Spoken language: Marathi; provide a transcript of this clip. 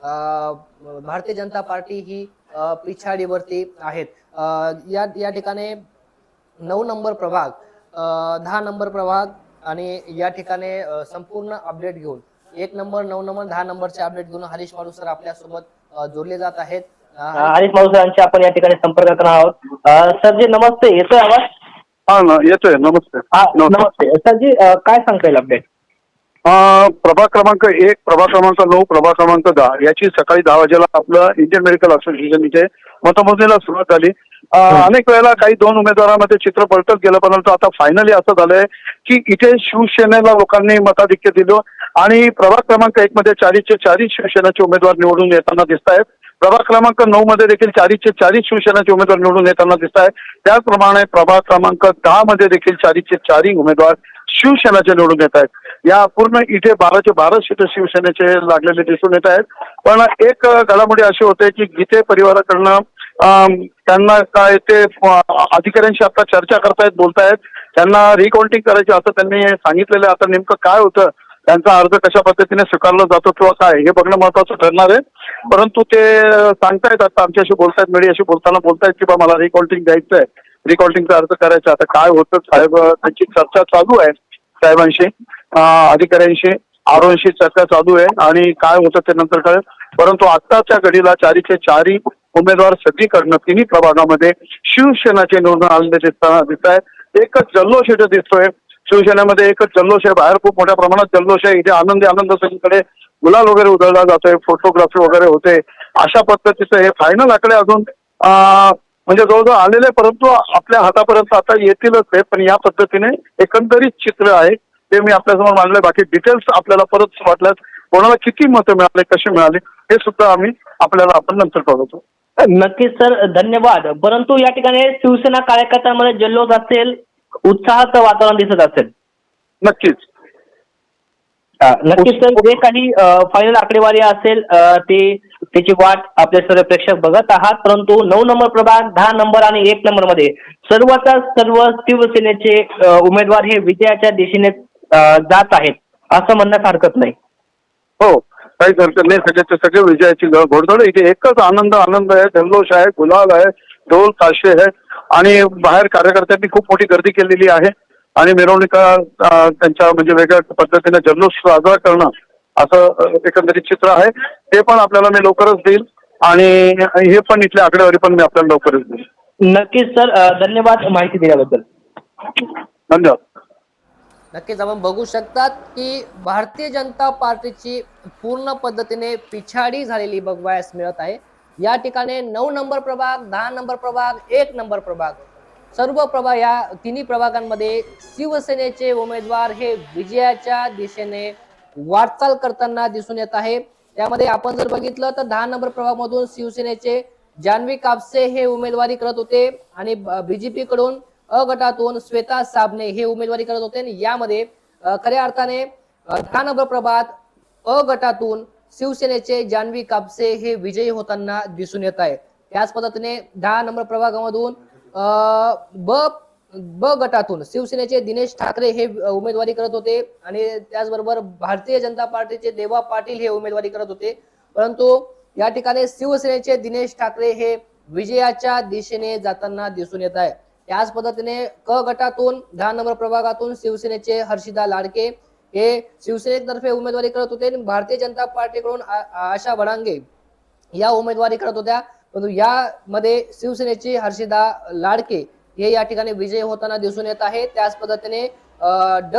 भारतीय जनता पार्टी ही पिछाडीवरती आहेत। या या ठिकाणी 9 नंबर प्रभाग, 10 नंबर प्रभाग आणि या ठिकाणी संपूर्ण अपडेट घेऊन 1 नंबर, 9 नंबर, 10 नंबरचे अपडेट घेऊन हरीश माळू सर आपल्या सोबत जोडले जात आहेत। हरीश माळू सरांशी आपण या ठिकाणी संपर्क करणार आहोत। सर जी नमस्ते, येतोय आवाज? हा ना, येतोय। नमस्ते। नमस्ते सर जी, काय सांगता येईल अपडेट? प्रभाग क्रमांक 1, प्रभाग क्रमांक 9, प्रभाग क्रमांक 10 याची सकाळी 10 वाजेला आपलं इंडियन मेडिकल असोसिएशन इथे मतमोजणीला सुरुवात झाली। अनेक वेळेला काही 2 उमेदवारांमध्ये चित्र पलटत गेलं, परंतु आता फायनली असं झालंय की इथे शिवसेनेला लोकांनी मताधिक्य दिलं आणि प्रभाग क्रमांक 1 मध्ये 4चे 4 शिवसेनेचे उमेदवार निवडून येताना दिसत आहेत। प्रभाग क्रमांक 9 मध्ये देखील 4चे 4 शिवसेनेचे उमेदवार निवडून येताना दिसत आहेत। त्याचप्रमाणे प्रभाग क्रमांक 10 मध्ये देखील 4चे 4 उमेदवार शिवसेनेचे निवडून येत आहेत। या पूर्ण इथे 12चे 12 सीट शिवसेनेचे लागलेले दिसून येत आहेत। पण एक घडामोडी अशी होते की गीते परिवाराकडनं त्यांना काय ते अधिकाऱ्यांशी आता चर्चा करतायत, बोलतायत, त्यांना रिकाउंटिंग करायची असं त्यांनी सांगितलेलं। आता नेमकं काय होतं, त्यांचा अर्ज कशा पद्धतीने स्वीकारला जातो किंवा काय हे बघणं महत्वाचं ठरणार आहे। परंतु ते सांगतायत, आता आमच्याशी बोलतायत, मीडियाशी बोलताना बोलतायत की बा मला रिकाउंटिंग द्यायचं आहे, रिकाउंटिंगचा अर्ज करायचा। आता काय होतं साहेब, त्यांची चर्चा चालू आहे साहेबांशी, अधिकाऱ्यांशी, आरोंशी चर्चा चालू आहे आणि काय होतं ते नंतर कळेल। परंतु आत्ताच्या घडीला 4चे 4 उमेदवार सगळीकडनं 3 प्रभागामध्ये शिवसेनाचे निवडून आलेले दिसत आहेत। एकच जल्लोष इथे दिसतोय शिवसेनेमध्ये, एकच जल्लोष आहे, बाहेर खूप मोठ्या प्रमाणात जल्लोष आहे। इथे आनंद सगळीकडे गुलाल वगैरे उधळला जातोय, फोटोग्राफी वगैरे होते। अशा पद्धतीचं हे फायनल आकडे अजून म्हणजे जवळजवळ आलेले, परंतु आपल्या हातापर्यंत आता येतीलच आहे। पण या पद्धतीने एकंदरीत चित्र आहे ते मी आपल्यासमोर मांडलंय। बाकी डिटेल्स आपल्याला परत वाटल्यास कोणाला किती मतं मिळाले, कसे मिळाले हे सुद्धा आपण नंतर कळवतो। नक्कीच सर, धन्यवाद। परंतु या ठिकाणी शिवसेना कार्यकर्त्यांमध्ये जल्लोष असेल, उत्साहाचं वातावरण दिसत असेल? नक्कीच नक्कीच सर, जे काही फायनल आकडेवारी असेल त्याची वाट आपले सर्व प्रेक्षक बघत आहात। परंतु 9 नंबर प्रभाग, 10 नंबर आणि 1 नंबर मध्ये सर्वचा सर्व शिवसेनेचे उमेदवार हे विजयाच्या दिशेने जात आहेत असं म्हणण्यास हरकत नाही। हो, काही हरकत नाही। सगळ्याचे सगळे विजयाची घोडदौड इथे, एकच आनंद आहे, जल्लोष आहे, गुलाल आहे, ढोल ताशे आहे आणि बाहेर कार्यकर्त्यांनी खूप मोठी गर्दी केलेली आहे आणि मिरवणुका त्यांच्या म्हणजे वेगळ्या पद्धतीने जल्लोष साजरा करणं असं एकंदरीत चित्र आहे। ते पण आपल्याला मी लवकरच देईल आणि हे पण इथली आकडेवारी पण मी आपल्याला लवकरच देईल। नक्कीच सर, धन्यवाद माहिती दिल्याबद्दल। धन्यवाद। नक्कीच आपण बघू शकतात की भारतीय जनता पार्टीची पूर्ण पद्धतीने पिछाडी झालेली बघायला मिळत आहे। या ठिकाणी 9 नंबर प्रभाग, 10 नंबर प्रभाग, 1 नंबर प्रभाग, सर्व प्रभाग, या 3 प्रभागांमध्ये शिवसेनेचे उमेदवार हे विजयाच्या दिशेने वाटचाल करताना दिसून येत आहे। त्यामध्ये आपण जर बघितलं तर 10 नंबर प्रभाग मधून शिवसेनेचे जान्हवी कापसे हे उमेदवारी करत होते आणि बीजेपी कडून अ गटातून श्वेता साबणे हे उमेदवारी करत होते। आणि यामध्ये खऱ्या अर्थाने 10 नंबर प्रभाग अ गटातून शिवसेनेचे जान्हवी कापसे हे विजयी होताना दिसून येत आहे। त्याच पद्धतीने 10 नंबर प्रभागामधून ब गटातून शिवसेनेचे दिनेश ठाकरे हे उमेदवारी करत होते आणि त्याचबरोबर भारतीय जनता पार्टीचे देवा पाटील हे उमेदवारी करत होते। परंतु या ठिकाणी शिवसेनेचे दिनेश ठाकरे हे विजयाच्या दिशेने जाताना दिसून येत आहे। त्याच पद्धतीने क गटातून 10 नंबर प्रभागातून शिवसेनेचे हर्षिदा लाडके हे शिवसेनेतर्फे उमेदवारी करत होते आणि भारतीय जनता पार्टीकडून आशा भडांगे या उमेदवारी करत होत्या। परंतु यामध्ये शिवसेनेची हर्षिदा लाडके हे या ठिकाणी विजयी होताना दिसून येत आहे। त्याच पद्धतीने ड